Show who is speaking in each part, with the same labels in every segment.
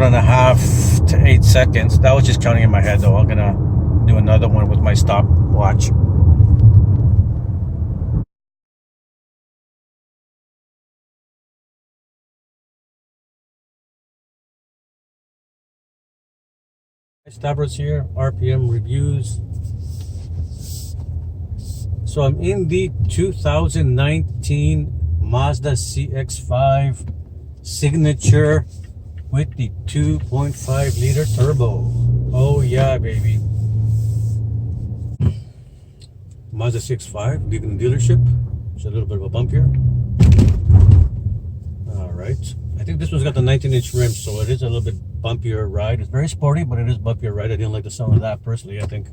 Speaker 1: 7.5 to 8 seconds. That was just counting in my head though. I'm gonna do another one with my stopwatch. Stoppers here, RPM reviews. So I'm in the 2019 Mazda CX-5 Signature with the 2.5 liter turbo. Oh yeah, baby. Mazda CX-5 leaving the dealership. There's a little bit of a bump here. All right. I think this one's got the 19-inch rims, so it is a little bit bumpier ride. It's very sporty, but it is bumpier ride. I didn't like the sound of that personally, I think.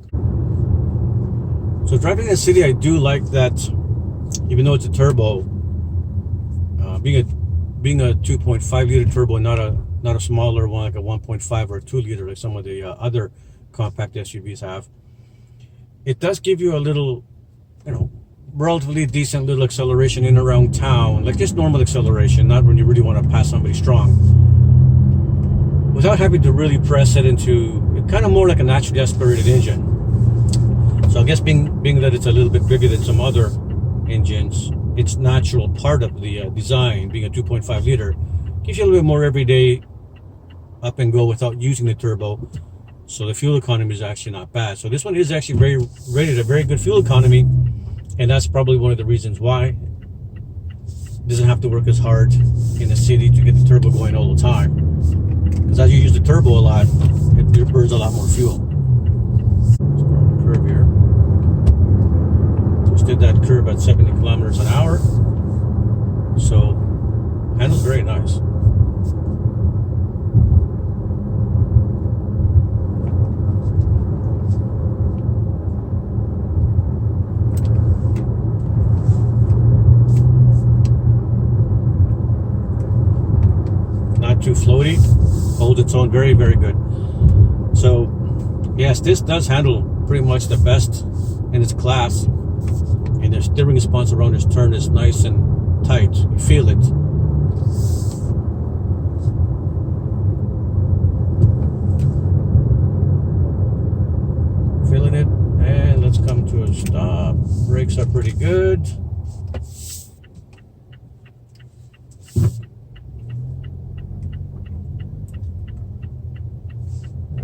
Speaker 1: So driving in the city, I do like that, even though it's a turbo, being a 2.5 liter turbo, not a smaller one like a 1.5 or a 2 liter like some of the other compact SUVs have. It does give you a little, relatively decent little acceleration in around town, like just normal acceleration, not when you really want to pass somebody strong, without having to really press it into kind of more like a naturally aspirated engine. So I guess being that it's a little bit bigger than some other engines, it's natural part of the design, being a 2.5 liter, gives you a little bit more everyday up and go without using the turbo. So the fuel economy is actually not bad. So this one is actually rated a very good fuel economy, and that's probably one of the reasons why it doesn't have to work as hard in the city to get the turbo going all the time. Because as you use the turbo a lot, it burns a lot more fuel. Let's go on the curve here. Just did that curve at 70 kilometers an hour. So handles very nice. Not too floaty, holds its own very, very good. So yes, this does handle pretty much the best in its class, and the steering response around this turn is nice and tight. You feel it. Feeling it, and let's come to a stop. Brakes are pretty good.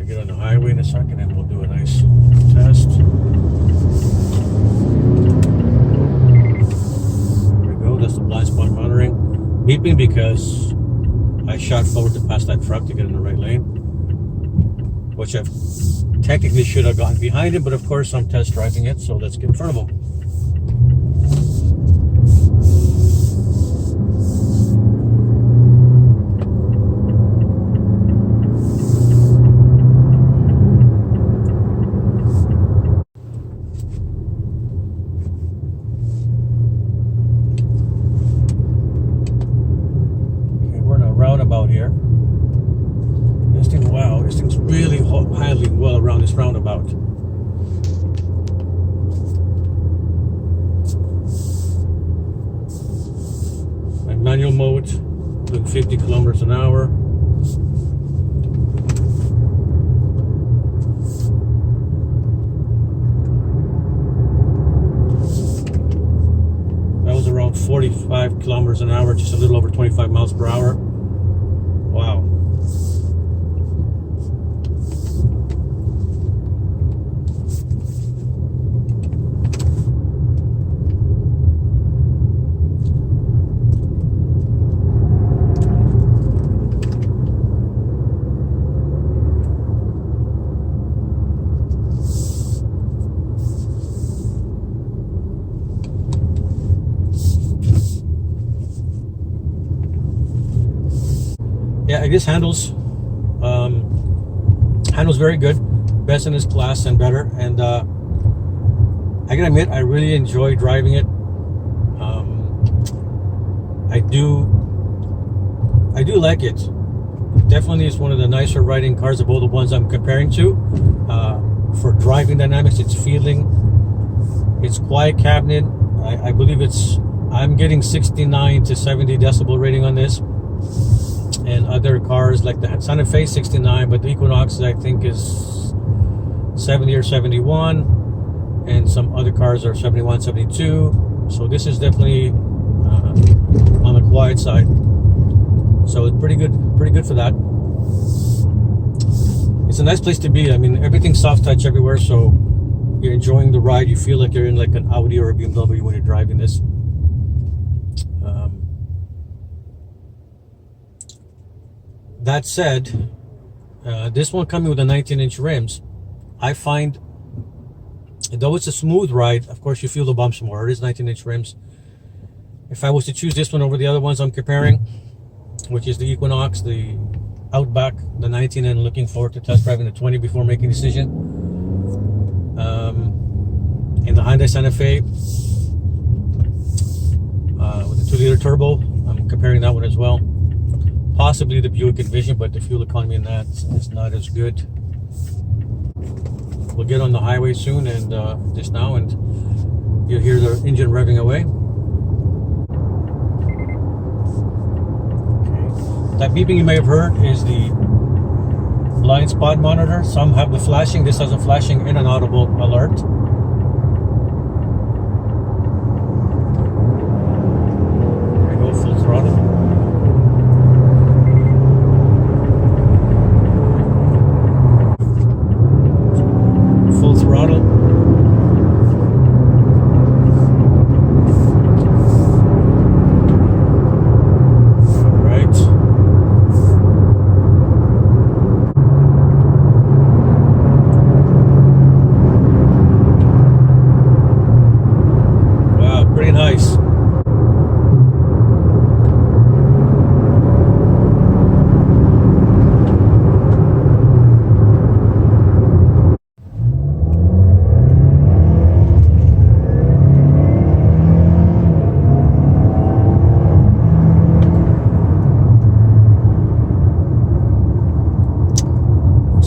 Speaker 1: Get on the highway in a second and we'll do a nice test. There we go, that's the blind spot monitoring. Beeping because I shot forward to pass that truck to get in the right lane, which I technically should have gotten behind him, but of course I'm test driving it, so let's get in front of him. Roundabout here. This thing's really handling well around this roundabout. My manual mode, doing 50 kilometers an hour. That was around 45 kilometers an hour, just a little over 25 miles per hour. Wow. Yeah, I guess handles very good, best in his class and better. And I can admit I really enjoy driving it. I do like it. Definitely, it's one of the nicer riding cars of all the ones I'm comparing to. For driving dynamics, its feeling, its quiet cabinet. I believe I'm getting 69 to 70 decibel rating on this. and other cars like the Santa Fe 69, but the Equinox I think is 70 or 71, and some other cars are 71, 72. So this is definitely on the quiet side. So it's pretty good for that. It's a nice place to be. I mean, everything's soft touch everywhere, so you're enjoying the ride. You feel like you're in like an Audi or a BMW when you're driving this. That said, this one coming with the 19-inch rims, I find, though it's a smooth ride, of course you feel the bumps more. It is 19-inch rims. If I was to choose this one over the other ones I'm comparing, which is the Equinox, the Outback, the 19, and looking forward to test driving the 20 before making a decision, and the Hyundai Santa Fe with the 2-liter turbo, I'm comparing that one as well. Possibly the Buick Envision, but the fuel economy in that is not as good. We'll get on the highway soon, and just now, and you'll hear the engine revving away. Okay. That beeping you may have heard is the blind spot monitor. Some have the flashing. This has a flashing and an audible alert. There we go, full throttle. Throttle. All right. Wow, pretty nice.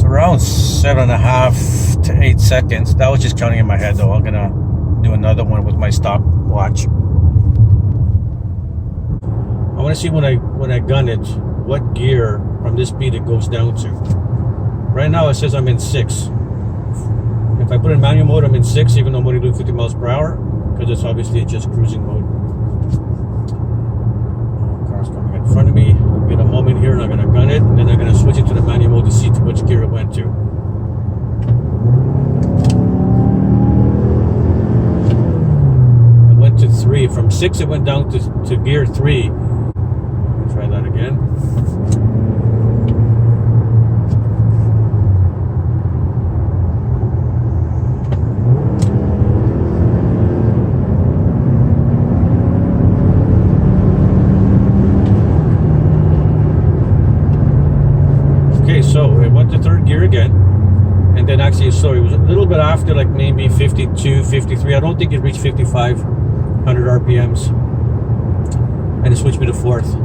Speaker 1: Around 7.5 to 8 seconds. That was just counting in my head, though. I'm gonna do another one with my stopwatch. I want to see when I gun it, what gear from this speed it goes down to. Right now it says I'm in 6. If I put in manual mode, I'm in 6, even though I'm only doing 50 miles per hour, because it's obviously just cruising mode. Car's coming in front of me. Get a moment here, and I'm gonna gun it, and then I'm gonna switch it to the manual mode to see to which gear it went to. It went to 3. From 6 it went down to gear 3. Try that again. So it went to 3rd gear again, and then actually, so it was a little bit after, like maybe 52, 53. I don't think it reached 5,500 RPMs, and it switched me to 4th.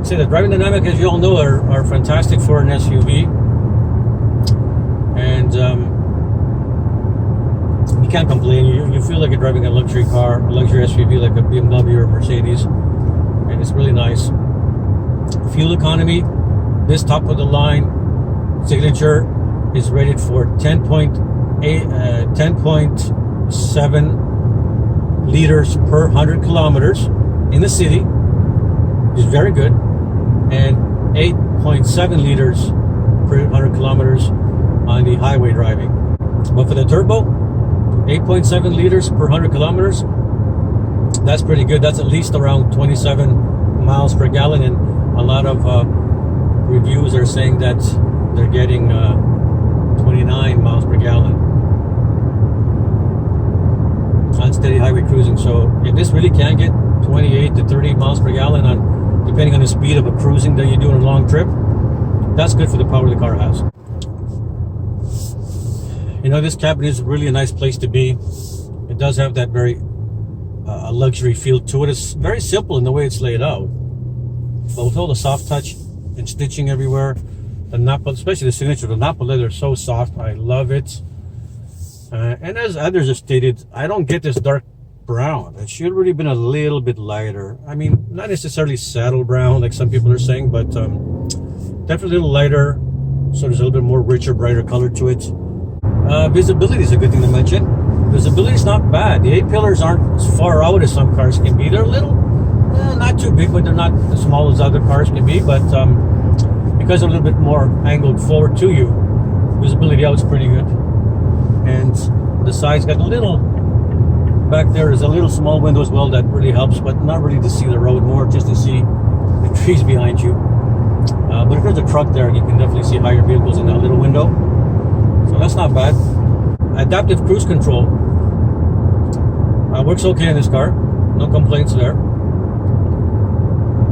Speaker 1: So the driving dynamic, as you all know, are fantastic for an SUV, and you can't complain. You feel like you're driving a luxury car, a luxury SUV like a BMW or a Mercedes, and it's really nice. Fuel economy, this top of the line Signature is rated for 10.7 liters per 100 kilometers in the city, which is very good, and 8.7 liters per 100 kilometers on the highway driving. But for the turbo, 8.7 liters per 100 kilometers, that's pretty good. That's at least around 27 miles per gallon, and a lot of reviews are saying that they're getting 29 miles per gallon on steady highway cruising. So if this really can get 28 to 30 miles per gallon, on depending on the speed of a cruising that you do on a long trip, that's good for the power the car has. You know, this cabin is really a nice place to be. It does have that very luxury feel to it. It's very simple in the way it's laid out, but with all the soft touch and stitching everywhere, the Napa, especially the Signature, the Napa leather is so soft. I love it. And as others have stated, I don't get this dark brown. It should really been a little bit lighter. I mean, not necessarily saddle brown like some people are saying, but definitely a little lighter. So there's a little bit more richer, brighter color to it. Visibility is a good thing to mention. Visibility is not bad. The A-pillars aren't as far out as some cars can be. They're a little, not too big, but they're not as small as other cars can be. But because they're a little bit more angled forward to you, visibility out is pretty good. And the side's got a little, back there is a little small window as well that really helps, but not really to see the road, more just to see the trees behind you. But if there's a truck there, you can definitely see higher vehicles in that little window. So that's not bad. Adaptive cruise control works okay in this car. No complaints there.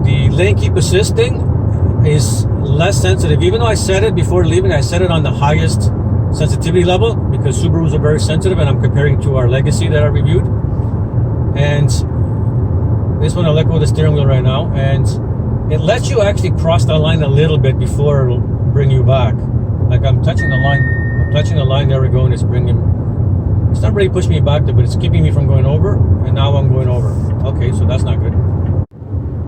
Speaker 1: The lane keep assisting is less sensitive. Even though I set it before leaving, I set it on the highest sensitivity level because Subarus are very sensitive, and I'm comparing to our Legacy that I reviewed. And this one, I'll let go of the steering wheel right now, and it lets you actually cross the line a little bit before it'll bring you back. Like I'm touching the line, there we go, and it's not really pushing me back there, but it's keeping me from going over, and now I'm going over. Okay, so that's not good.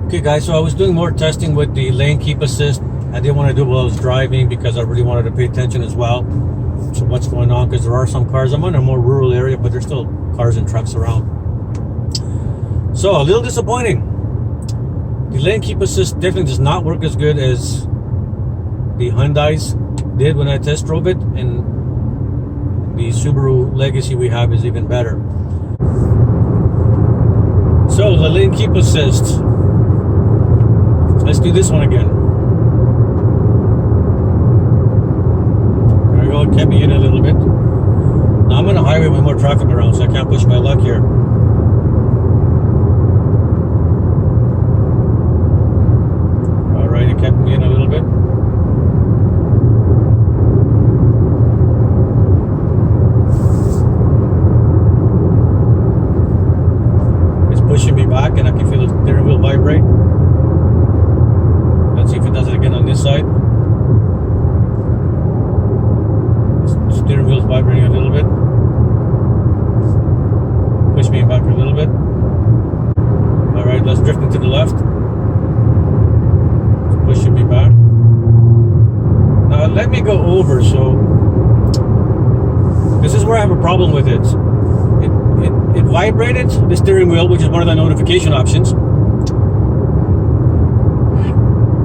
Speaker 1: Okay guys, so I was doing more testing with the lane keep assist. I didn't want to do it while I was driving because I really wanted to pay attention as well to what's going on, because there are some cars. I'm in a more rural area, but there's still cars and trucks around. So a little disappointing. The lane keep assist definitely does not work as good as the Hyundai's did when I test drove it, and the Subaru Legacy we have is even better. So the lane keep assist. Let's do this one again. There we go, it kept me in a little bit. Now I'm on a highway with more traffic around, so I can't push my luck here. Alright, it kept me in a little bit. It's pushing me back, and I can feel the steering wheel vibrate. Let's see if it does it again on this side. The steering wheel's vibrating a little bit. Push me back a little bit. Alright, let's drift into the left. It's pushing me back. Now let me go over, so this is where I have a problem with it. It vibrated the steering wheel, which is one of the notification options.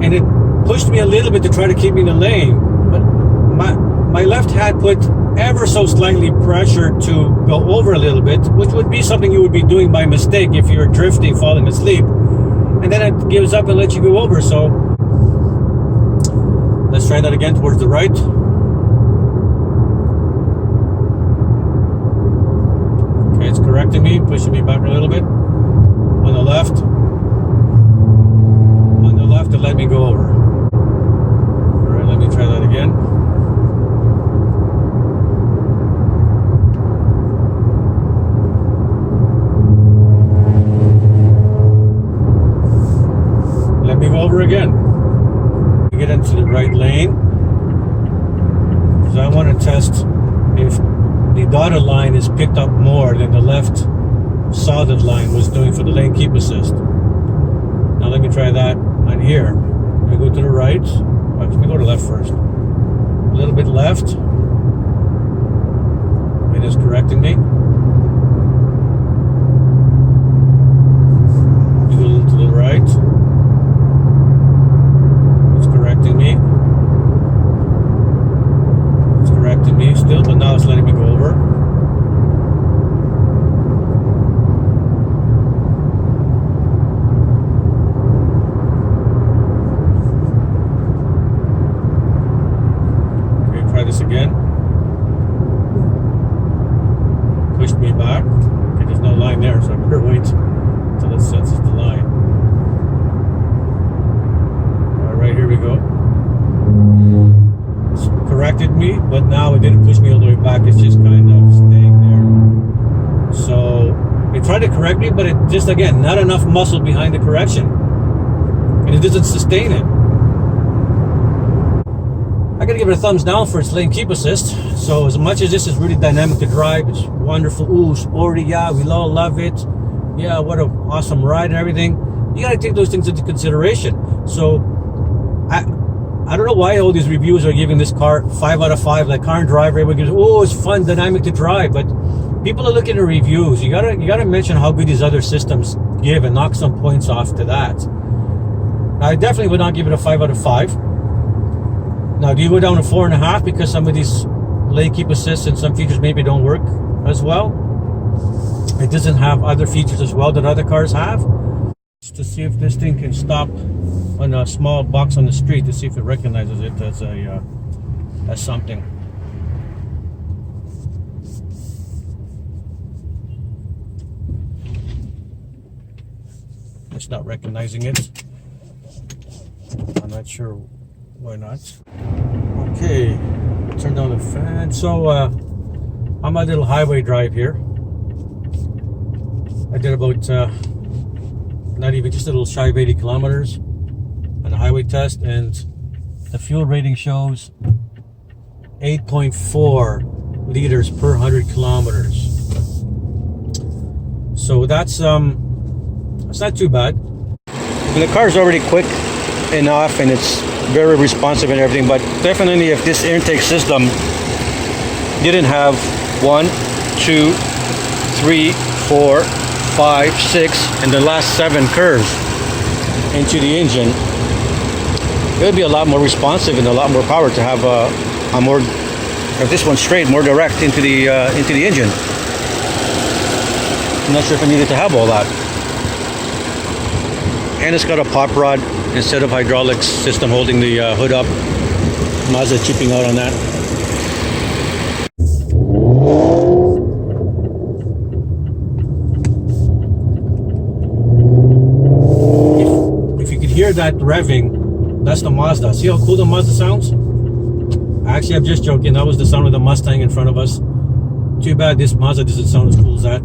Speaker 1: And it pushed me a little bit to try to keep me in the lane, but my left hand put ever so slightly pressure to go over a little bit, which would be something you would be doing by mistake if you're drifting, falling asleep, and then it gives up and lets you go over. So let's try that again towards the right. Okay, it's correcting me, pushing me back a little bit. On the left. To let me go over. Alright, let me try that again. Let me go over again. Get into the right lane. Because I want to test if the dotted line is picked up more than the left solid line was doing for the lane keep assist. Now let me try that on here. I'm going to go to the right. Let me go to the left first. A little bit left. It is correcting me. Go a little to the right. It's correcting me. It's correcting me still, but now it's letting me go over. Again, pushed me back. Okay, there's no line there, so I better wait until it senses the line. Alright, here we go. It's corrected me, but now it didn't push me all the way back, it's just kind of staying there. So it tried to correct me, but it just, again, not enough muscle behind the correction, and it doesn't sustain it. I gotta give it a thumbs down for its lane keep assist. So as much as this is really dynamic to drive, it's wonderful. Ooh, sporty, yeah, we all love it. Yeah, what an awesome ride and everything. You gotta take those things into consideration. So I don't know why all these reviews are giving this car 5 out of 5. Like Car and Drive, everybody goes, oh, it's fun, dynamic to drive. But people are looking at reviews. You gotta mention how good these other systems give and knock some points off to that. I definitely would not give it a 5 out of 5. Now, do you go down to 4.5 because some of these lane keep assist and some features maybe don't work as well? It doesn't have other features as well that other cars have. Just to see if this thing can stop on a small box on the street to see if it recognizes it as something. It's not recognizing it. I'm not sure why not. Okay, turn down the fan. So on my little highway drive here, I did about not even just a little shy of 80 kilometers on a highway test, and the fuel rating shows 8.4 liters per 100 kilometers. So that's not too bad. The car's already quick enough and it's very responsive and everything, but definitely if this intake system didn't have 1, 2, 3, 4, 5, 6 and the last 7 curves into the engine, it would be a lot more responsive and a lot more power to have a more, if this one's straight, more direct into the engine. I'm not sure if I needed to have all that. And it's got a pop rod instead of hydraulic system holding the hood up. Mazda chipping out on that. If you could hear that revving, that's the Mazda. See how cool the Mazda sounds? Actually, I'm just joking. That was the sound of the Mustang in front of us. Too bad this Mazda doesn't sound as cool as that.